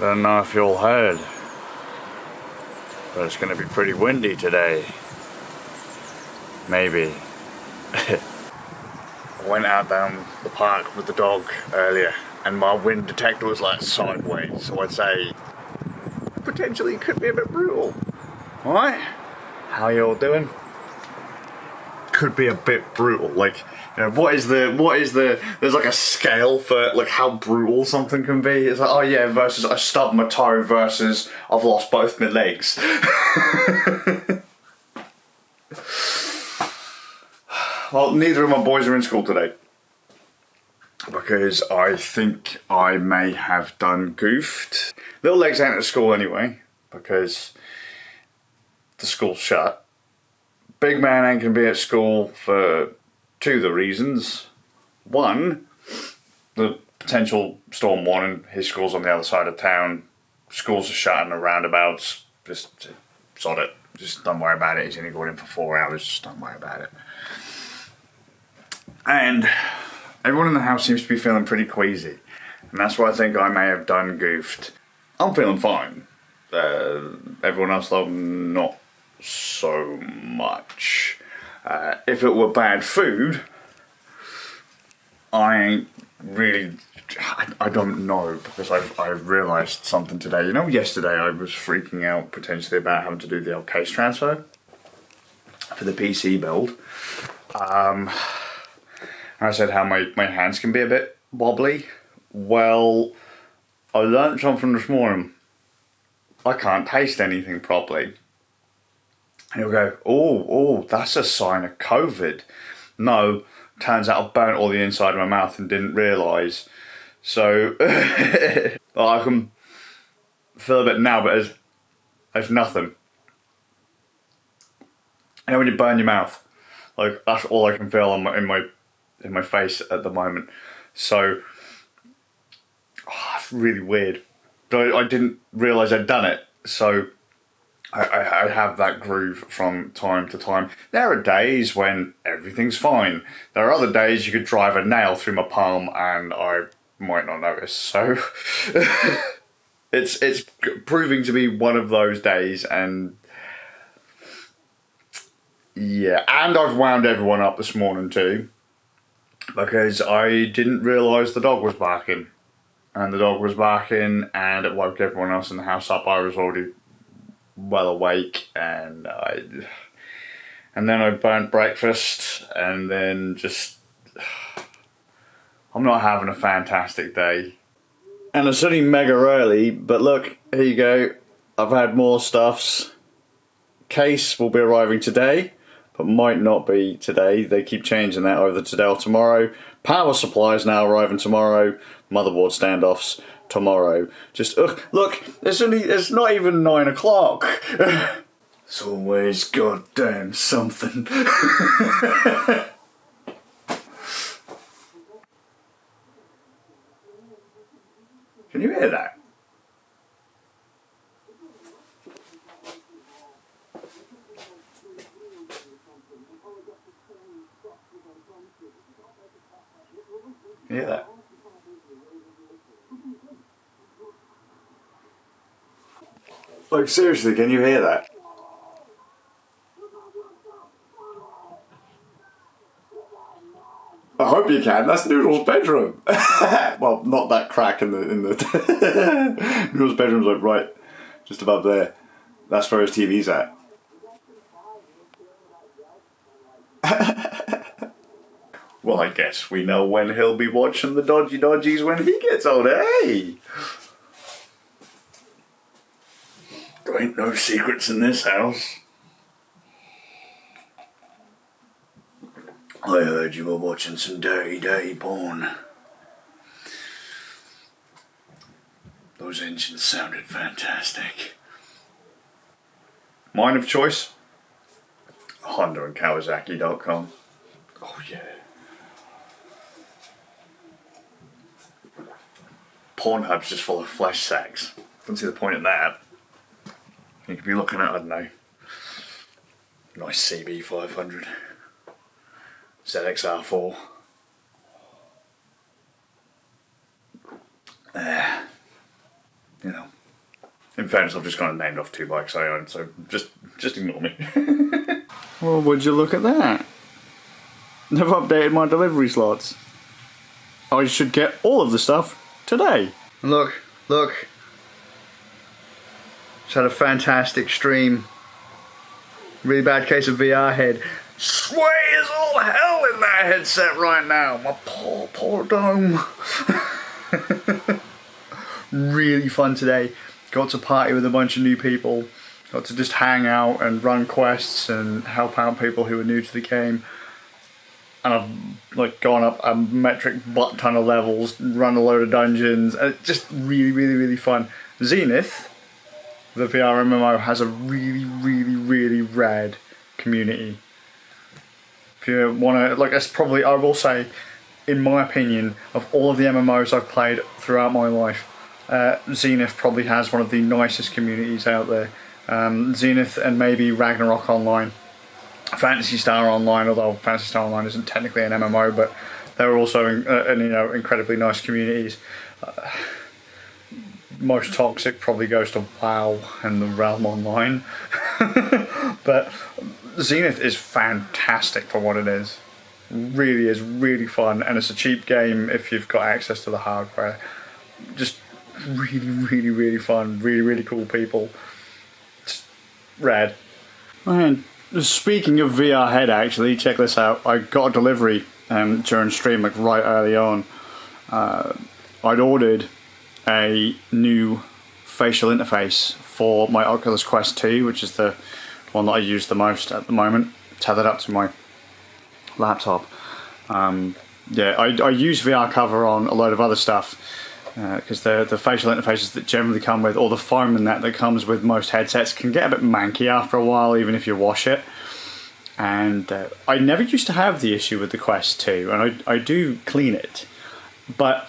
I don't know if you all heard, but it's going to be pretty windy today. Maybe. I went out down the park with the dog earlier and my wind detector was like sideways, so I'd say potentially it could be a bit brutal. Alright? How you all doing? Could be a bit brutal. Like, you know, what is the there's like a scale for like how brutal something can be. It's like, oh yeah, versus I stubbed my toe versus I've lost both my legs. Well, neither of my boys are in school today because I think I may have done goofed. Little legs ain't at school anyway because the school's shut. Big man ain't gonna be at school for two of the reasons. One, the potential storm warning. His school's on the other side of town. Schools are shut in the roundabouts. Just sod it. Just don't worry about it. He's only going in for 4 hours. Just don't worry about it. And everyone in the house seems to be feeling pretty queasy. And that's why I think I may have done goofed. I'm feeling fine. Everyone else though, not so much. If it were bad food, I ain't really, I don't know, because I've realised something today. You know, yesterday I was freaking out potentially about having to do the old case transfer for the PC build. I said how my hands can be a bit wobbly. Well, I learnt something this morning. I can't taste anything properly. And you'll go, oh, that's a sign of COVID. No, turns out I've burnt all the inside of my mouth and didn't realise. So, I can feel a bit now, but there's nothing. You know when you burn your mouth? Like, that's all I can feel in my face at the moment. So, it's really weird. But I didn't realise I'd done it, so I have that groove from time to time. There are days when everything's fine. There are other days you could drive a nail through my palm and I might not notice. So it's proving to be one of those days, and yeah, and I've wound everyone up this morning too because I didn't realise the dog was barking. And the dog was barking and it woke everyone else in the house up. I was already well awake, and then I burnt breakfast, and then just I'm not having a fantastic day. And it's only mega early, but look, here you go. I've had more stuffs. Case will be arriving today, but might not be today. They keep changing that either today or tomorrow. Power supplies now arriving tomorrow. Motherboard standoffs tomorrow. Just look, it's not even 9 o'clock. It's always goddamn something. Can you hear that? You hear that? Like, seriously, can you hear that? I hope you can. That's Noodle's bedroom. Well, not that crack in the Noodle's bedroom's like right just above there. That's where his TV's at. Well, I guess we know when he'll be watching the Dodgy Dodgies when he gets older, hey? There ain't no secrets in this house. I heard you were watching some dirty porn. Those engines sounded fantastic. Mine of choice? Honda and Kawasaki.com. Oh yeah. Pornhub's just full of flesh sacks. Don't see the point in that. You could be looking at, I don't know, nice CB500, ZXR4. you know. In fairness, I've just kind of named off 2 bikes I own, so just ignore me. Well, would you look at that? They've updated my delivery slots. I should get all of the stuff today. Look. Just had a fantastic stream. Really bad case of VR head. Sway is all hell in that headset right now. My poor dome. Really fun today. Got to party with a bunch of new people. Got to just hang out and run quests and help out people who are new to the game. And I've like gone up a metric butt ton of levels, run a load of dungeons, and it's just really fun. Zenith, the VR MMO, has a really rad community. If you want to, like, that's probably, I will say, in my opinion, of all of the MMOs I've played throughout my life, Zenith probably has one of the nicest communities out there. Zenith and maybe Ragnarok Online. Phantasy Star Online, although Phantasy Star Online isn't technically an MMO, but they're also incredibly nice communities. Most toxic probably goes to WoW and the Realm Online. But Zenith is fantastic for what it is. Really is really fun, and it's a cheap game if you've got access to the hardware. Just really fun, really cool people. It's rad. And speaking of VR head, actually, check this out. I got a delivery during stream, like right early on. I'd ordered a new facial interface for my Oculus Quest 2, which is the one that I use the most at the moment, tethered up to my laptop. Yeah, I use VR cover on a load of other stuff because the facial interfaces that generally come with, or the foam and that comes with most headsets, can get a bit manky after a while, even if you wash it. And I never used to have the issue with the Quest 2, and I do clean it, but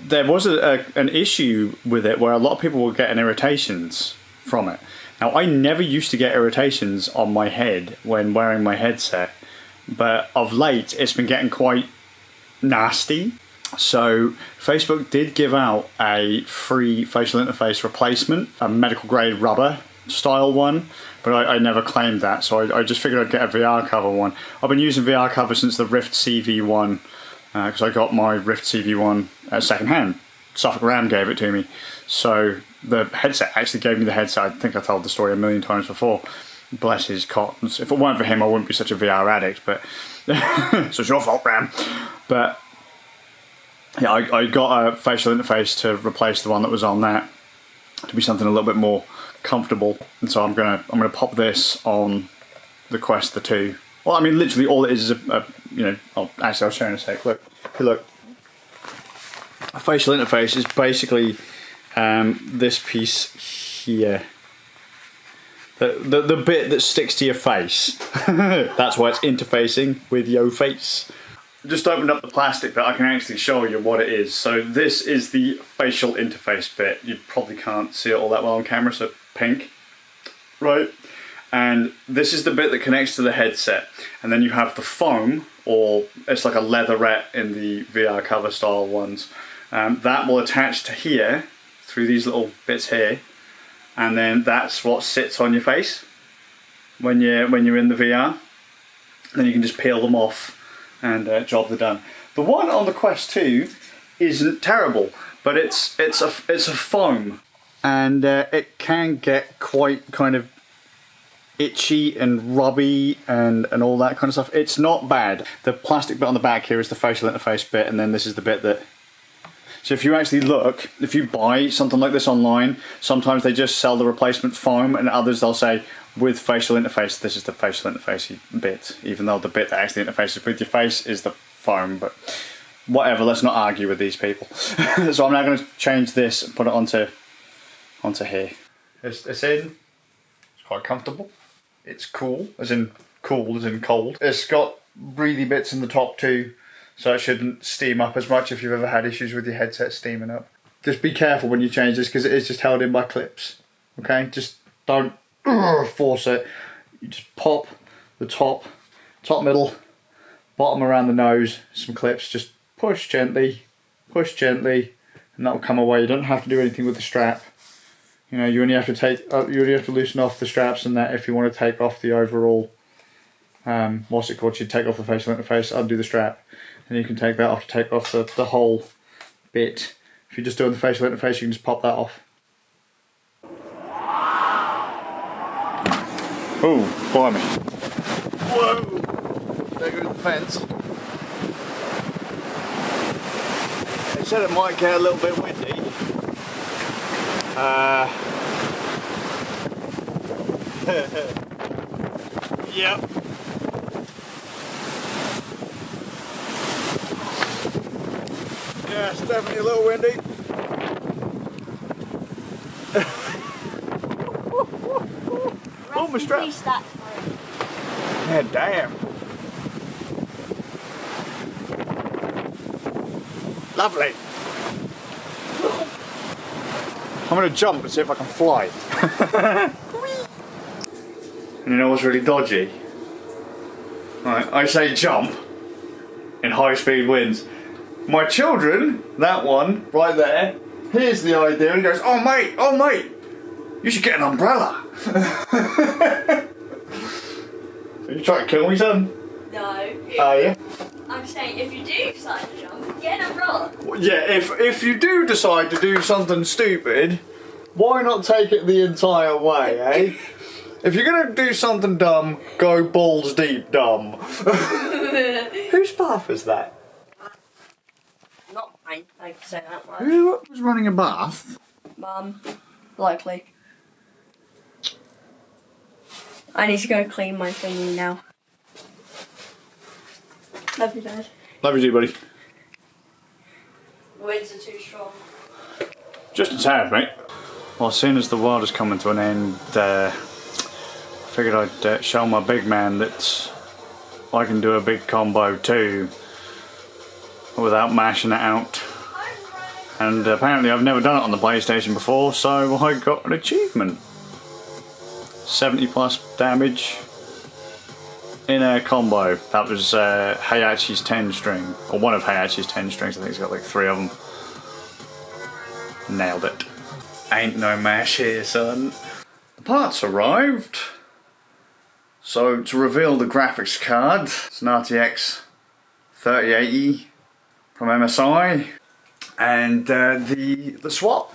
there was an issue with it where a lot of people were getting irritations from it. Now, I never used to get irritations on my head when wearing my headset, but of late it's been getting quite nasty. So Facebook did give out a free facial interface replacement, a medical grade rubber style one, but I never claimed that, so I just figured I'd get a VR cover one. I've been using VR cover since the Rift CV1, because I got my Rift CV1 second hand. Suffolk Ram gave it to me. So the headset actually gave me the headset. I think I told the story a million times before. Bless his cottons. If it weren't for him, I wouldn't be such a VR addict, but so it's your fault, Ram. But yeah, I got a facial interface to replace the one that was on that, to be something a little bit more comfortable. And so I'm gonna pop this on the Quest the 2. Well, I mean, literally all it is a I'll show you in a sec. Look. A facial interface is basically this piece here. The bit that sticks to your face. That's why it's interfacing with your face. Just opened up the plastic, but I can actually show you what it is. So this is the facial interface bit. You probably can't see it all that well on camera, so pink, right? And this is the bit that connects to the headset. And then you have the foam, or it's like a leatherette in the VR cover style ones. That will attach to here, through these little bits here. And then that's what sits on your face when you're in the VR. Then you can just peel them off and job done. The one on the Quest 2 isn't terrible, but it's a foam, and it can get quite kind of itchy and rubby and all that kind of stuff. It's not bad. The plastic bit on the back here is the facial interface bit, and then this is the bit that... So if you actually look, if you buy something like this online, sometimes they just sell the replacement foam, and others they'll say with facial interface, this is the facial interface bit, even though the bit that actually interfaces with your face is the foam. But whatever, let's not argue with these people. So I'm now going to change this and put it onto here. It's in. It's quite comfortable. It's cool, as in cold. It's got breathy bits in the top too, so it shouldn't steam up as much if you've ever had issues with your headset steaming up. Just be careful when you change this, because it is just held in by clips. Okay, just don't force it. You just pop the top, middle, bottom around the nose, some clips, just push gently, and and that will come away. You don't have to do anything with the strap. You know, you only have to loosen off the straps and that if you want to take off the overall, what's it called? You take off the facial interface, undo the strap, and you can take that off to take off the whole bit. If you're just doing the facial interface, you can just pop that off. Oh, blimey. Whoa! There goes the fence. They said it might get a little bit windy. Yep. Yeah, it's definitely a little windy. Oh, my strap. Yeah, damn. Lovely. I'm going to jump and see if I can fly. And you know what's really dodgy? Right, I say jump in high speed winds. My children, that one right there, here's the idea and he goes, oh mate, you should get an umbrella. Are you trying to kill me, son? No. Are you? I'm saying if you do decide to jump, get an umbrella. Yeah, if you do decide to do something stupid, why not take it the entire way, eh? If you're going to do something dumb, go balls deep dumb. Whose bath is that? Not mine, I can say that much. Who was running a bath? Mum, likely. I need to go clean my thingy now. Love you, Dad. Love you too, buddy. Winds are too strong. Just a tad, mate. Well, as soon as the world is coming to an end, I figured I'd show my big man that I can do a big combo too without mashing it out. And apparently I've never done it on the PlayStation before, so I got an achievement. 70 plus damage in a combo. That was Hayachi's 10 string, or one of Hayachi's 10 strings. I think he's got like 3 of them. Nailed it. Ain't no mash here, son. The parts arrived. So to reveal the graphics card, it's an RTX 3080 from MSI, and the swap,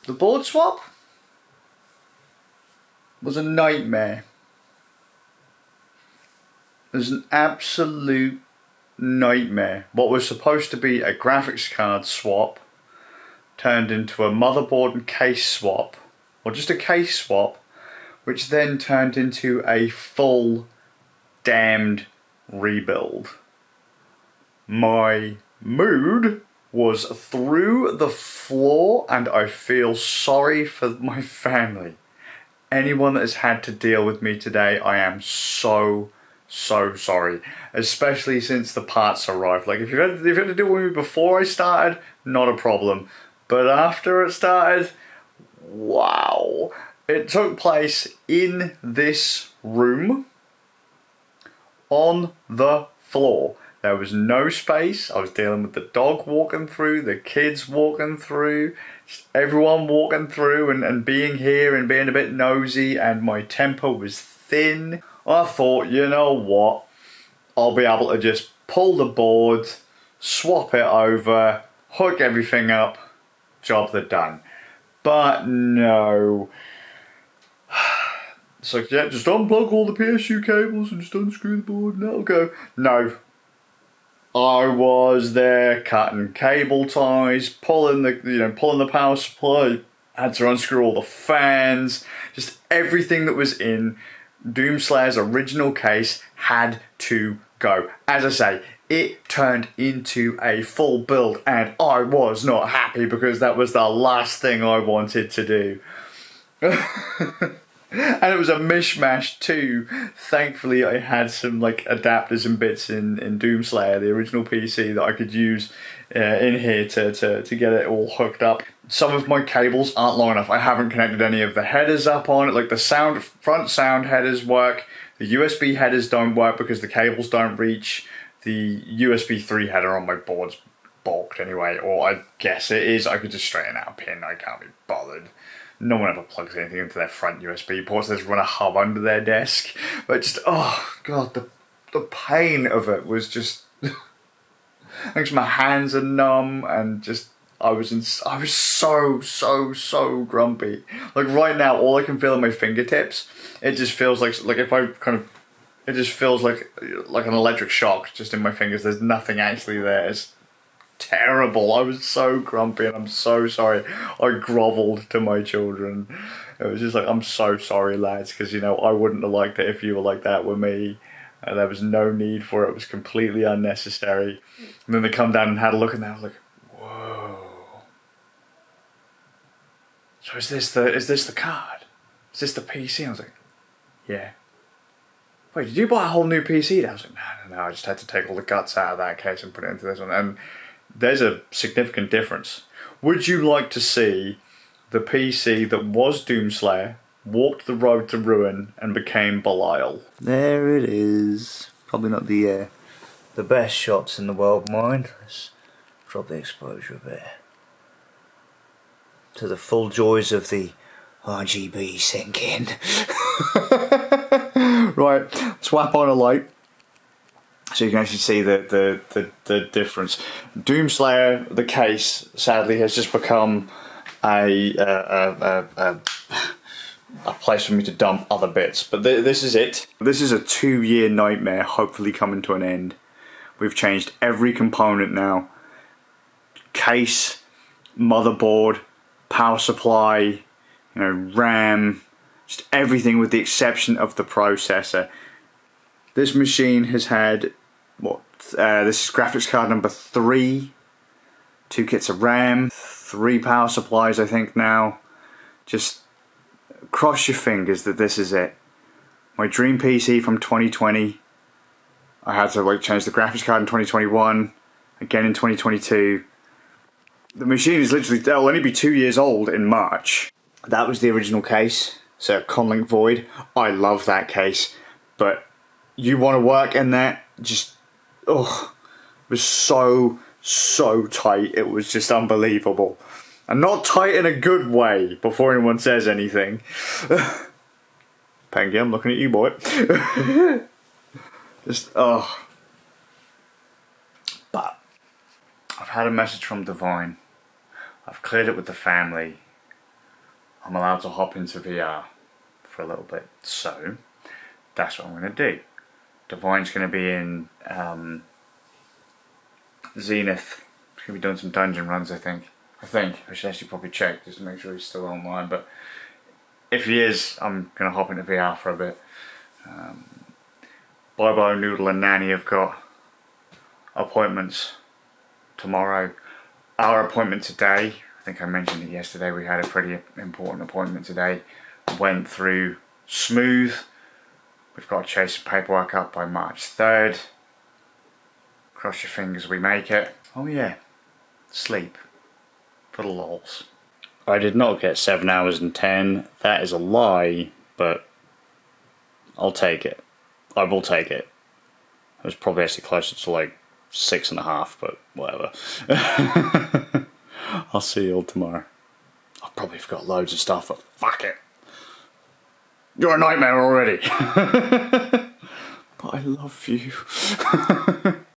the board swap, was a nightmare. It was an absolute nightmare. What was supposed to be a graphics card swap turned into a motherboard and case swap, or just a case swap, which then turned into a full damned rebuild. My mood was through the floor, and I feel sorry for my family. Anyone that has had to deal with me today, I am so sorry. Especially since the parts arrived. Like, if you had to deal with me before I started, not a problem. But after it started, wow. It took place in this room, on the floor. There was no space. I was dealing with the dog walking through, the kids walking through, just everyone walking through and being here and being a bit nosy, and my temper was thin. I thought, you know what, I'll be able to just pull the board, swap it over, hook everything up, job done. But no. It's like, yeah, just unplug all the PSU cables and just unscrew the board and that'll go. No. I was there cutting cable ties, pulling the power supply, had to unscrew all the fans, just everything that was in Doomslayer's original case had to go. As I say, it turned into a full build and I was not happy because that was the last thing I wanted to do. And it was a mishmash too. Thankfully I had some like adapters and bits in Doomslayer, the original PC, that I could use in here to get it all hooked up. Some of my cables aren't long enough. I haven't connected any of the headers up on it. Like the front sound headers work. The USB headers don't work because the cables don't reach. The USB 3 header on my board's balked anyway, or I guess it is. I could just straighten out a pin. I can't be bothered. No one ever plugs anything into their front USB ports. They just run a hub under their desk. But just, oh god, the pain of it was just. Thanks, my hands are numb and just. I was so grumpy. Like right now, all I can feel in my fingertips. It just feels like if I kind of. It just feels like an electric shock just in my fingers. There's nothing actually there. It's terrible. I was so grumpy and I'm so sorry. I grovelled to my children. It was just like, I'm so sorry, lads, because, you know, I wouldn't have liked it if you were like that with me. There was no need for it. It was completely unnecessary. And then they come down and had a look and they were like, whoa. So is this the card? Is this the PC? I was like, yeah. Wait, did you buy a whole new PC? I was like, no, I just had to take all the guts out of that case and put it into this one. And there's a significant difference. Would you like to see the PC that was Doomslayer walked the road to ruin and became Belial? There it is. Probably not the best shots in the world, mind. Let's drop the exposure a bit. To the full joys of the RGB sink in. Right, swap on a light so you can actually see the difference. Doomslayer, the case, sadly has just become a place for me to dump other bits. But this is it. This is a 2-year nightmare, hopefully coming to an end. We've changed every component now. Case, motherboard, power supply, you know, RAM. Just everything with the exception of the processor. This machine has had, this is graphics card number 3, 2 kits of RAM, 3 power supplies I think now. Just cross your fingers that this is it. My dream PC from 2020. I had to change the graphics card in 2021, again in 2022. The machine is literally, it'll only be 2 years old in March. That was the original case. So Conlink Void, I love that case, but you want to work in that, just, oh, it was so tight, it was just unbelievable. And not tight in a good way, before anyone says anything. Pengy, I'm looking at you, boy. Just, oh. But, I've had a message from Divine. I've cleared it with the family. I'm allowed to hop into VR for a little bit, so that's what I'm going to do. Divine's going to be in Zenith. He's going to be doing some dungeon runs, I think. I should actually probably check just to make sure he's still online, but if he is, I'm going to hop into VR for a bit. Bobo, Noodle and Nanny have got appointments tomorrow. Our appointment today, I think I mentioned it yesterday, we had a pretty important appointment today. Went through smooth. We've got to chase the paperwork up by March 3rd. Cross your fingers we make it. Oh yeah, sleep. For the lols. I did not get 7 hours and 10. That is a lie, but I'll take it. I will take it. It was probably actually closer to like 6.5, but whatever. I'll see you all tomorrow. I've probably forgot loads of stuff, but fuck it. You're a nightmare already. But I love you.